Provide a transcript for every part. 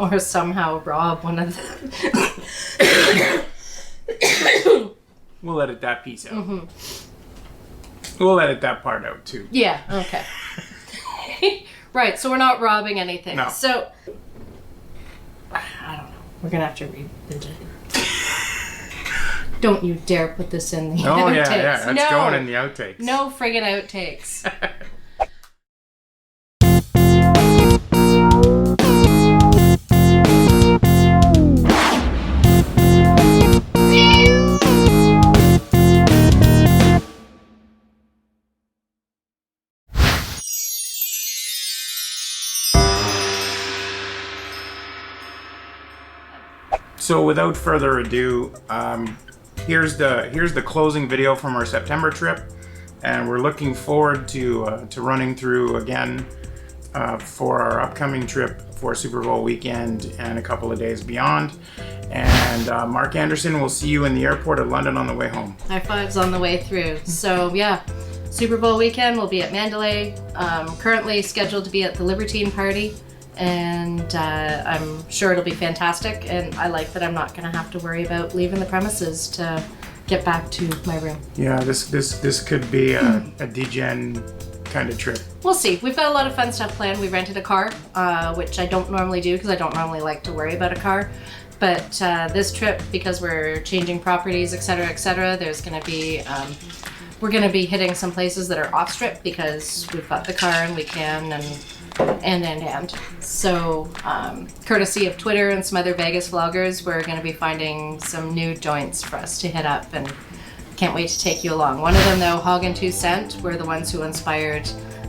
or somehow rob one of them. We'll edit that piece out. Mm-hmm. We'll edit that part out too. Yeah, okay. Right, so we're not robbing anything. No. So, I don't know. We're going to have to revisit it. Don't you dare put this in the outtakes. Yeah, that's going in the outtakes. No friggin' outtakes. So without further ado, here's the closing video from our September trip, and we're looking forward to running through again for our upcoming trip for Super Bowl weekend and a couple of days beyond. And Mark Anderson, we'll see you in the airport of London on the way home. High fives on the way through. So yeah, Super Bowl weekend we'll be at Mandalay. Currently scheduled to be at the Libertine Party. And I'm sure it'll be fantastic, and I like that I'm not going to have to worry about leaving the premises to get back to my room. Yeah, this could be a degen kind of trip. We'll see. We've got a lot of fun stuff planned. We rented a car, which I don't normally do because I don't normally like to worry about a car. But this trip, because we're changing properties, etc., there's going to be we're going to be hitting some places that are off strip because we've got the car and we can and. So, courtesy of Twitter and some other Vegas vloggers, we're going to be finding some new joints for us to hit up, and can't wait to take you along. One of them, though, Hog and 2 Cent, were the ones who inspired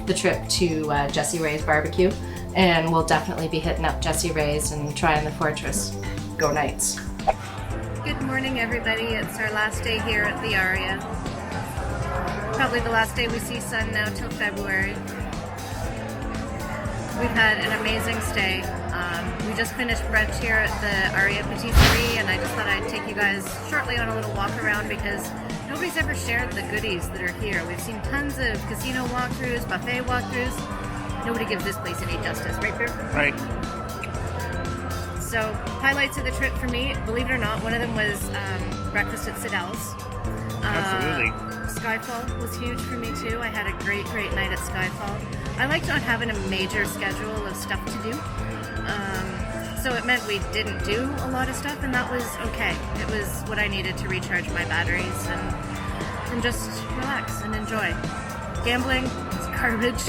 the trip to Jesse Ray's barbecue, and we'll definitely be hitting up Jesse Ray's and trying the Fortress. Go Knights. Good morning, everybody. It's our last day here at the Aria. Probably the last day we see sun now till February. We've had an amazing stay. We just finished brunch here at the Aria Patisserie, and I just thought I'd take you guys shortly on a little walk around because nobody's ever shared the goodies that are here. We've seen tons of casino walkthroughs, buffet walkthroughs. Nobody gives this place any justice, right, Bear? Right. So, highlights of the trip for me, believe it or not, one of them was breakfast at Siddell's. Absolutely. Skyfall was huge for me too. I had a great night at Skyfall. I like not having a major schedule of stuff to do. So it meant we didn't do a lot of stuff, and that was okay. It was what I needed to recharge my batteries and just relax and enjoy. Gambling is garbage.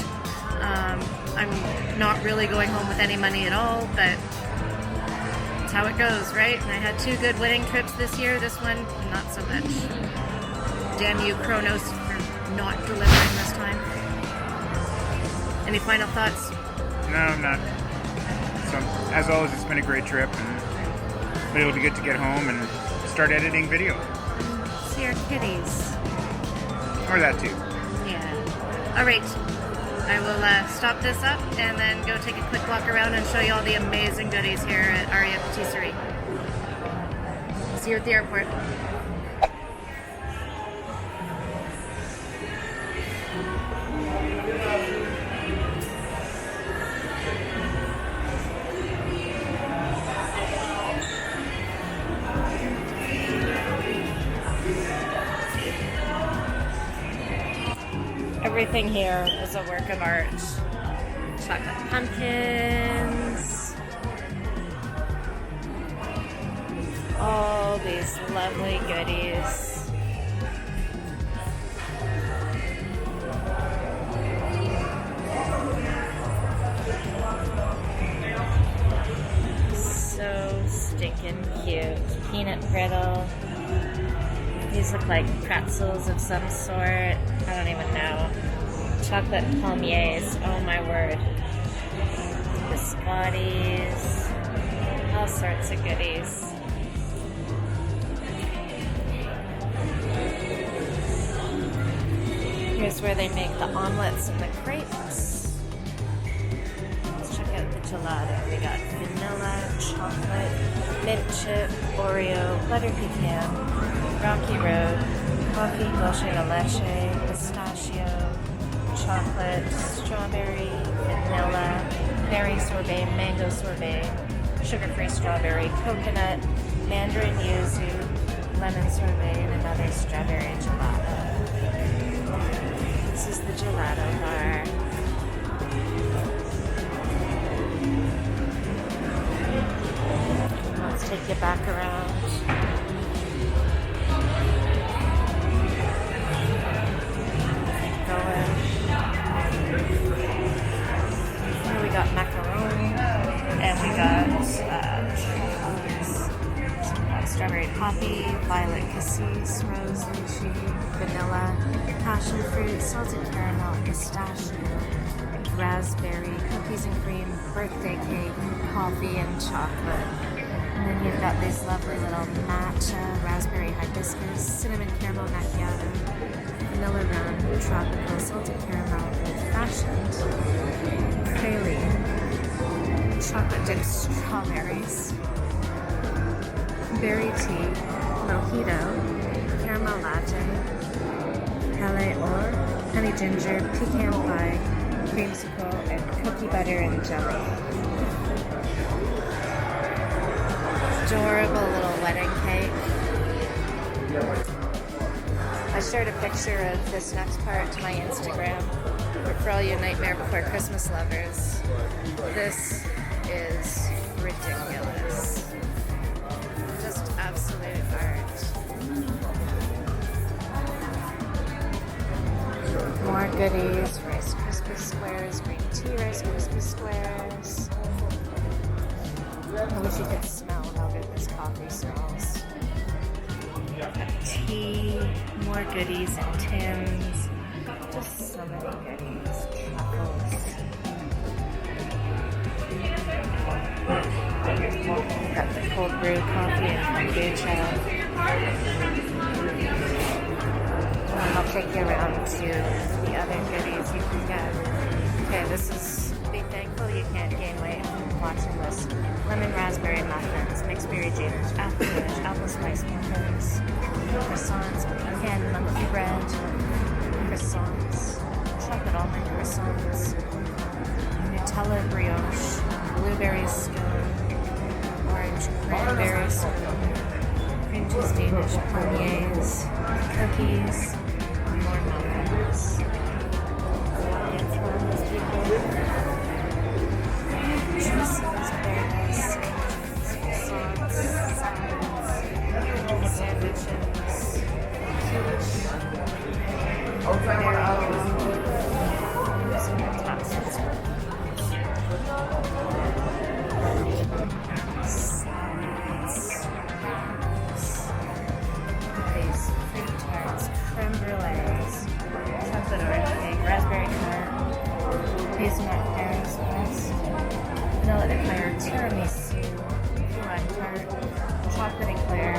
I'm not really going home with any money at all, but it's how it goes, right? I had 2 good winning trips this year. This one, not so much. Damn you, Kronos, for not delivering this time. Any final thoughts? No, I'm not. So, as always, it's been a great trip, and it'll be good to get home and start editing video. See our kitties. Or that too. Yeah. All right. I will stop this up and then go take a quick walk around and show you all the amazing goodies here at Aria Patisserie. See you at the airport. Everything here is a work of art. Chocolate pumpkins. All these lovely goodies. So stinking cute. Peanut brittle. These look like pretzels of some sort. I don't even know. Chocolate palmiers. Oh my word. Biscottis. All sorts of goodies. Here's where they make the omelets and the crepes. Let's check out the gelato. We got vanilla, chocolate, mint chip, Oreo, butter pecan, Rocky Road, coffee, dulce de leche, pistachio, chocolate, strawberry, vanilla, berry sorbet, mango sorbet, sugar-free strawberry, coconut, mandarin yuzu, lemon sorbet, and another strawberry gelato. This is the gelato bar. Let's take you back around. Here we got macaroni, and we got strawberry poppy, violet cassis, rose lychee, vanilla, passion fruit, salted caramel, pistachio, raspberry, cookies and cream, birthday cake, coffee, and chocolate. And then you've got these lovely little matcha, raspberry hibiscus, cinnamon caramel macchiato, vanilla rum, tropical, salted caramel, old-fashioned, praline, chocolate dipped strawberries, berry tea, mojito, caramel latte, Palais or, honey ginger, pecan pie, creamsicle, and cookie butter and jelly. Adorable little wedding cake. I shared a picture of this next part to my Instagram for all you Nightmare Before Christmas lovers. This is ridiculous. Just absolute art. More goodies, Rice Krispie squares, green tea Rice Krispie squares. I wish you could smell how good this coffee smells. Tea, more goodies and tins. Just so many goodies. Truffles. Got the cold brew coffee and kombucha. And I'll take you around to the other goodies you can get. Okay, this is, be thankful you can't gain weight from watching this. Lemon raspberry muffins, mixed berry ginger, apple spice muffins, croissants, pecan monkey bread, croissants, chocolate almond croissants, Nutella brioche, blueberry scone, orange cranberry scone, cream cheese Danish beignets, cookies, and more muffins. Juices, berries, croissants, salads, sandwiches, quiche, fruit tarts, creme brulees, chocolate orange cake, raspberry tart, hazelnut Paris crust, vanilla eclair, tiramisu, lime tart, chocolate eclair,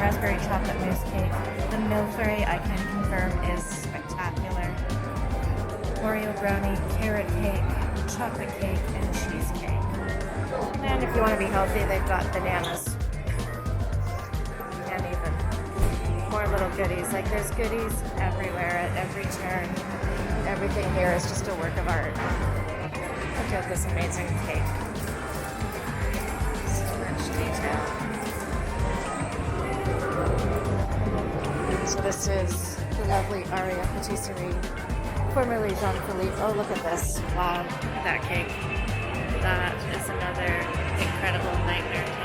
raspberry chocolate mousse cake. The milfray, I can confirm, is spectacular. Oreo brownie, carrot cake, chocolate cake, and cheesecake. And if you want to be healthy, they've got bananas. And even more little goodies. Like, there's goodies everywhere at every turn. Everything here is just a work of art. Look at this amazing cake. So much detail. So this is the lovely Aria Patisserie, formerly Jean-Philippe. Oh, look at this. Wow, look at that cake. That is another incredible nightmare cake.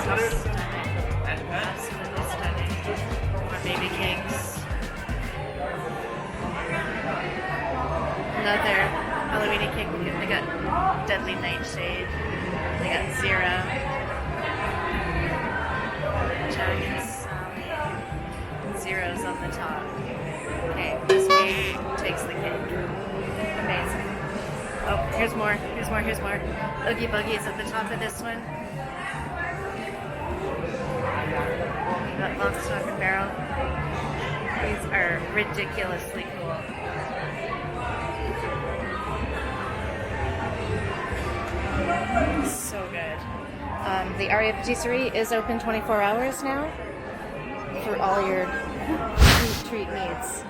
Stunning. Absolutely stunning. More baby cakes. Another Halloween cake. They got Deadly Nightshade. They got Zero. Jack and Sally. Zeros on the top. Okay, this cake takes the cake. Amazing. Oh, here's more. Here's more. Oogie Boogie is at the top of this one. We got Lock, Stock, and Barrel. These are ridiculously cool. So good. The Aria Patisserie is open 24 hours now for all your treat needs.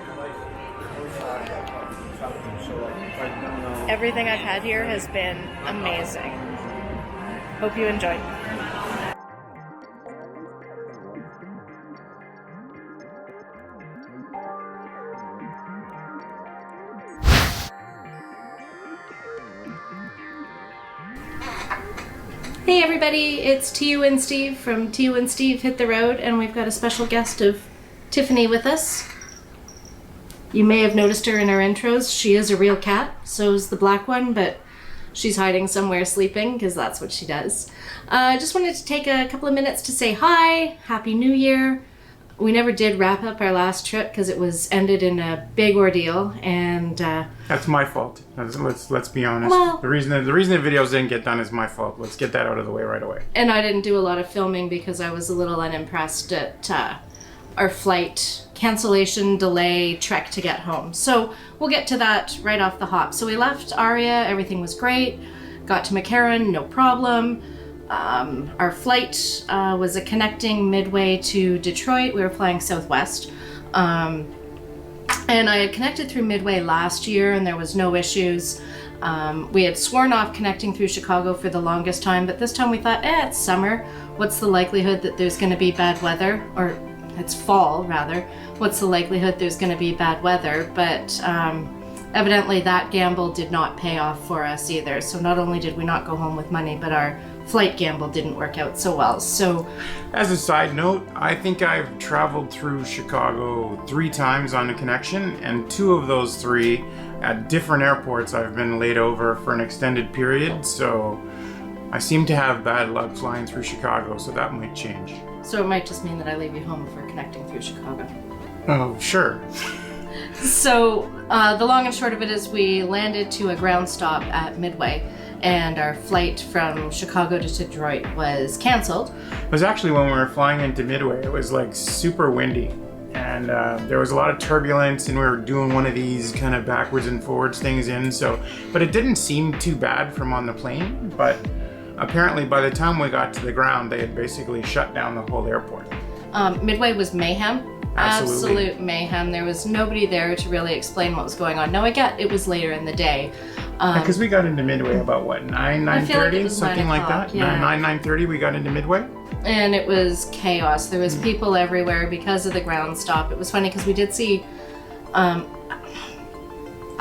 Everything I've had here has been amazing. Hope you enjoyed. Hey everybody, it's TU and Steve from TU and Steve Hit the Road, and we've got a special guest of Tiffany with us. You may have noticed her in our intros. She is a real cat, so is the black one, but she's hiding somewhere sleeping because that's what she does. I just wanted to take a couple of minutes to say hi, Happy New Year. We never did wrap up our last trip because it was ended in a big ordeal, and that's my fault. Let's be honest. Well, the reason the videos didn't get done is my fault. Let's get that out of the way right away. And I didn't do a lot of filming because I was a little unimpressed at our flight cancellation, delay, trek to get home. So we'll get to that right off the hop. So we left Aria, everything was great. Got to McCarran, no problem. Our flight was a connecting Midway to Detroit. We were flying Southwest. And I had connected through Midway last year and there was no issues. We had sworn off connecting through Chicago for the longest time, but this time we thought, it's summer. What's the likelihood that there's going to be bad weather? Or it's fall, rather. What's the likelihood there's going to be bad weather? But evidently that gamble did not pay off for us either. So not only did we not go home with money, but our flight gamble didn't work out so well. So, as a side note, I think I've traveled through Chicago 3 times on a connection, and 2 of those 3 at different airports I've been laid over for an extended period. So I seem to have bad luck flying through Chicago, so that might change. So it might just mean that I leave you home for connecting through Chicago. Oh, sure. So the long and short of it is we landed to a ground stop at Midway, and our flight from Chicago to Detroit was canceled. It was actually when we were flying into Midway. It was like super windy, and there was a lot of turbulence, and we were doing one of these kind of backwards and forwards things in. But it didn't seem too bad from on the plane. But apparently, by the time we got to the ground, they had basically shut down the whole airport. Midway was mayhem. Absolutely. Absolute mayhem. There was nobody there to really explain what was going on. Now I get it was later in the day. Because we got into Midway about what, 9:30, something like that. Yeah. 9:30 we got into Midway. And it was chaos. There was people everywhere because of the ground stop. It was funny because we did see. I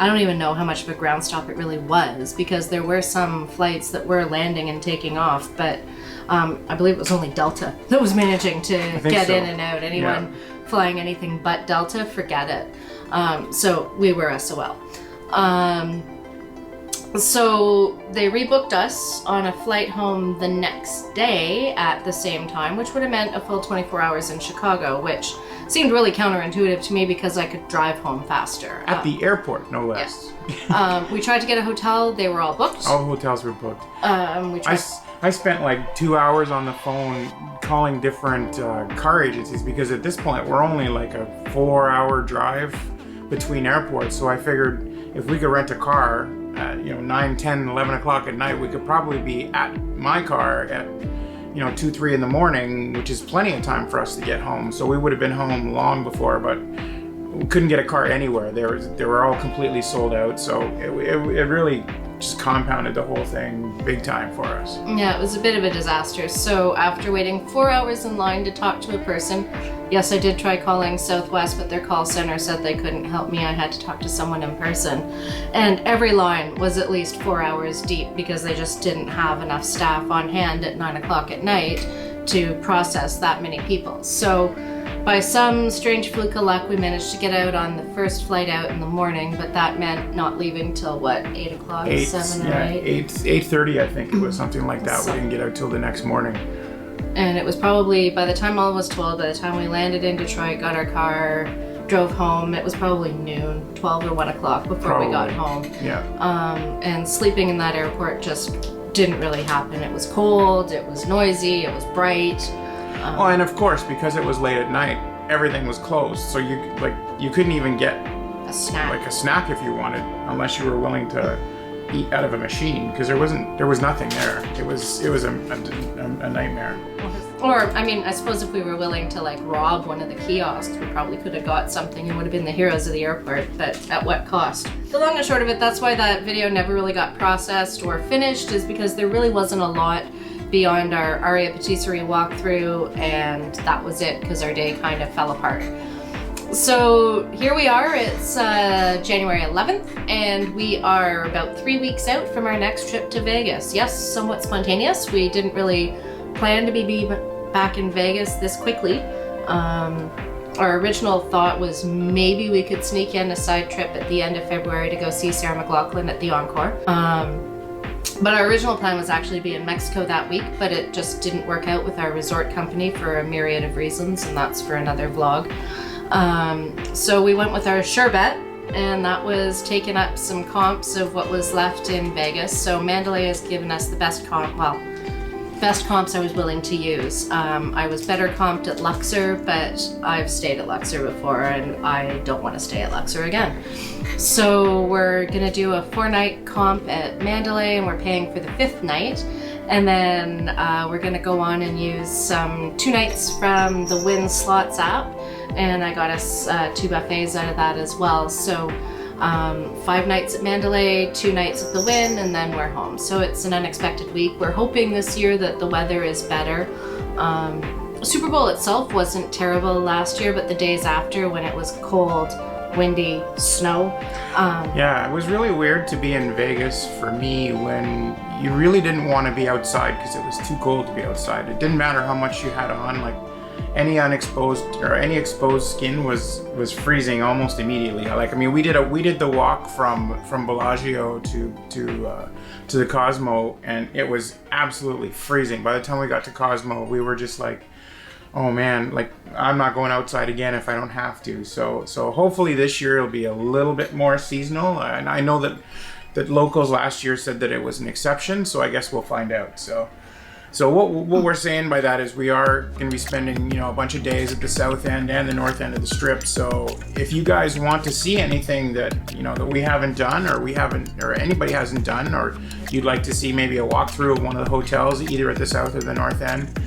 don't even know how much of a ground stop it really was because there were some flights that were landing and taking off, but I believe it was only Delta that was managing to get in and out. Anyone flying anything but Delta, forget it. So we were SOL. So they rebooked us on a flight home the next day at the same time, which would have meant a full 24 hours in Chicago, which seemed really counterintuitive to me because I could drive home faster. At the airport, no less. Yeah. We tried to get a hotel. They were all booked. All hotels were booked. I spent like 2 hours on the phone calling different car agencies because at this point we're only like a 4-hour drive between airports. So I figured if we could rent a car at 9, 10, 11 o'clock at night, we could probably be at my car at 2, 3 in the morning, which is plenty of time for us to get home. So we would have been home long before, but we couldn't get a car anywhere. They were all completely sold out. So it really just compounded the whole thing big time for us. Yeah, it was a bit of a disaster. So after waiting 4 hours in line to talk to a person, yes, I did try calling Southwest, but their call center said they couldn't help me. I had to talk to someone in person. And every line was at least 4 hours deep because they just didn't have enough staff on hand at 9 o'clock at night to process that many people. So by some strange fluke of luck, we managed to get out on the first flight out in the morning, but that meant not leaving till what, 8 o'clock, 7 or 8? 8:30, I think it was, something like that. We didn't get out till the next morning. And it was probably, by the time all was told, by the time we landed in Detroit, got our car, drove home, it was probably noon, 12 or 1 o'clock before we got home. Yeah. And sleeping in that airport just didn't really happen. It was cold, it was noisy, it was bright. Well, and of course, because it was late at night, everything was closed, so you couldn't even get a snack if you wanted, unless you were willing to eat out of a machine, because there was nothing there. It was a nightmare. Or, I mean, I suppose if we were willing to like rob one of the kiosks, we probably could have got something and would have been the heroes of the airport, but at what cost? The long and short of it, that's why that video never really got processed or finished, is because there really wasn't a lot beyond our Aria Patisserie walkthrough, and that was it because our day kind of fell apart. So here we are, it's January 11th, and we are about 3 weeks out from our next trip to Vegas. Yes, somewhat spontaneous. We didn't really plan to be back in Vegas this quickly. Our original thought was maybe we could sneak in a side trip at the end of February to go see Sarah McLachlan at the Encore. But our original plan was actually to be in Mexico that week, but it just didn't work out with our resort company for a myriad of reasons, and that's for another vlog. So we went with our sure bet, and that was taking up some comps of what was left in Vegas. So Mandalay has given us the best comp, well, best comps I was willing to use. I was better comped at Luxor, but I've stayed at Luxor before and I don't want to stay at Luxor again. So we're gonna do a 4-night comp at Mandalay, and we're paying for the 5th night. And then we're gonna go on and use some 2 nights from the Wynn Slots app, and I got us 2 buffets out of that as well. So 5 nights at Mandalay, 2 nights at the Wynn, and then we're home. So it's an unexpected week. We're hoping this year that the weather is better. Super Bowl itself wasn't terrible last year, but the days after, when it was cold, windy, snow. Yeah, it was really weird to be in Vegas for me when you really didn't want to be outside because it was too cold to be outside. It didn't matter how much you had on, like any unexposed or any exposed skin was freezing almost immediately. Like, I mean, we did the walk from Bellagio to the Cosmo, and it was absolutely freezing. By the time we got to Cosmo, we were just like, oh man, like I'm not going outside again if I don't have to. So hopefully this year it'll be a little bit more seasonal. And I know that locals last year said that it was an exception, so I guess we'll find out. So what we're saying by that is we are going to be spending, a bunch of days at the south end and the north end of the strip. So if you guys want to see anything that, that we haven't done or anybody hasn't done, or you'd like to see maybe a walkthrough of one of the hotels either at the south or the north end,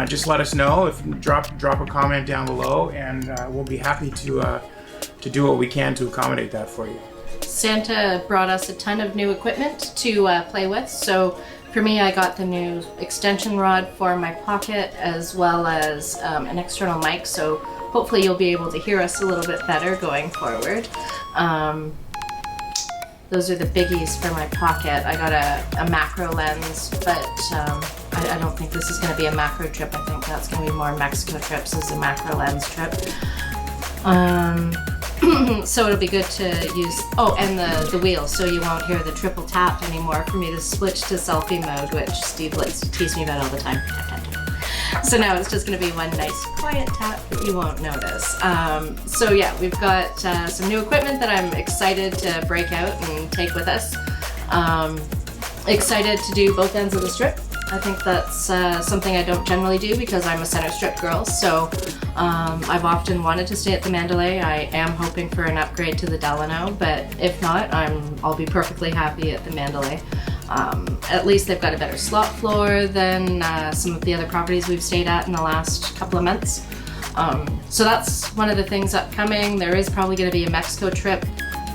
just let us know. If drop a comment down below, and we'll be happy to do what we can to accommodate that for you. Santa brought us a ton of new equipment to play with. So for me, I got the new extension rod for my pocket, as well as an external mic. So hopefully you'll be able to hear us a little bit better going forward. Those are the biggies for my pocket. I got a macro lens, but I don't think this is going to be a macro trip. I think that's going to be more Mexico trips as a macro lens trip. So it'll be good to use, and the wheel, so you won't hear the triple tap anymore for me to switch to selfie mode, which Steve likes to tease me about all the time. Tap, tap, tap. So now it's just going to be one nice quiet tap that you won't notice. So yeah, we've got some new equipment that I'm excited to break out and take with us. Excited to do both ends of the strip. I think that's something I don't generally do because I'm a center strip girl. So I've often wanted to stay at the Mandalay. I am hoping for an upgrade to the Delano, but if not, I'll be perfectly happy at the Mandalay. At least they've got a better slot floor than some of the other properties we've stayed at in the last couple of months. So that's one of the things upcoming. There is probably going to be a Mexico trip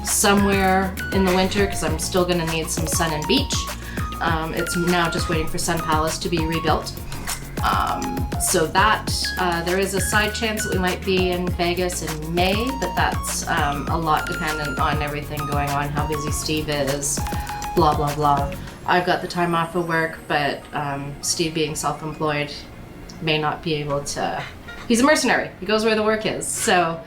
somewhere in the winter because I'm still going to need some sun and beach. It's now just waiting for Sun Palace to be rebuilt. So that, there is a side chance that we might be in Vegas in May, but that's a lot dependent on everything going on, how busy Steve is, blah, blah, blah. I've got the time off of work, but Steve, being self-employed, may not be able to. He's a mercenary. He goes where the work is. So,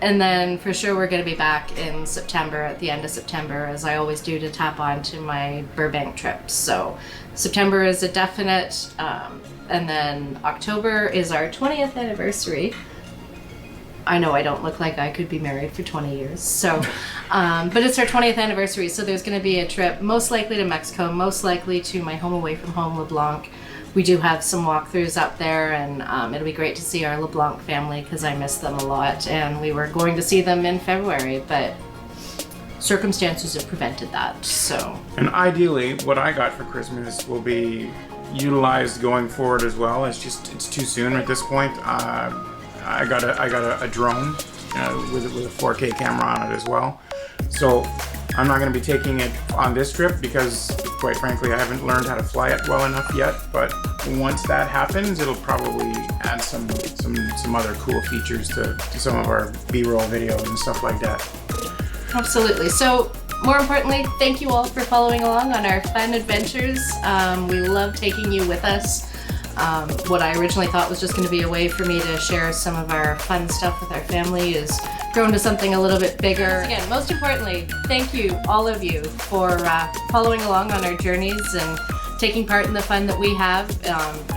and then for sure we're going to be back in September, at the end of September, as I always do, to tap on to my Burbank trip. So September is a definite, and then October is our 20th anniversary. I know I don't look like I could be married for 20 years, so, but it's our 20th anniversary, so there's going to be a trip, most likely to Mexico, most likely to my home away from home, LeBlanc. We do have some walkthroughs up there, and it'll be great to see our LeBlanc family because I miss them a lot, and we were going to see them in February, but circumstances have prevented that. So. And ideally, what I got for Christmas will be utilized going forward as well. It's too soon at this point. I got a drone with a 4K camera on it as well. So I'm not going to be taking it on this trip because, quite frankly, I haven't learned how to fly it well enough yet. But once that happens, it'll probably add some other cool features to some of our B-roll videos and stuff like that. Absolutely. So, more importantly, thank you all for following along on our fun adventures. We love taking you with us. What I originally thought was just going to be a way for me to share some of our fun stuff with our family is grown to something a little bit bigger. Again, most importantly, thank you, all of you, for following along on our journeys and taking part in the fun that we have.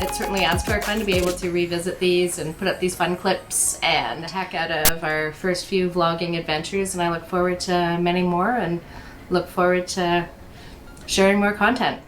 It certainly adds to our fun to be able to revisit these and put up these fun clips and the heck out of our first few vlogging adventures, and I look forward to many more and look forward to sharing more content.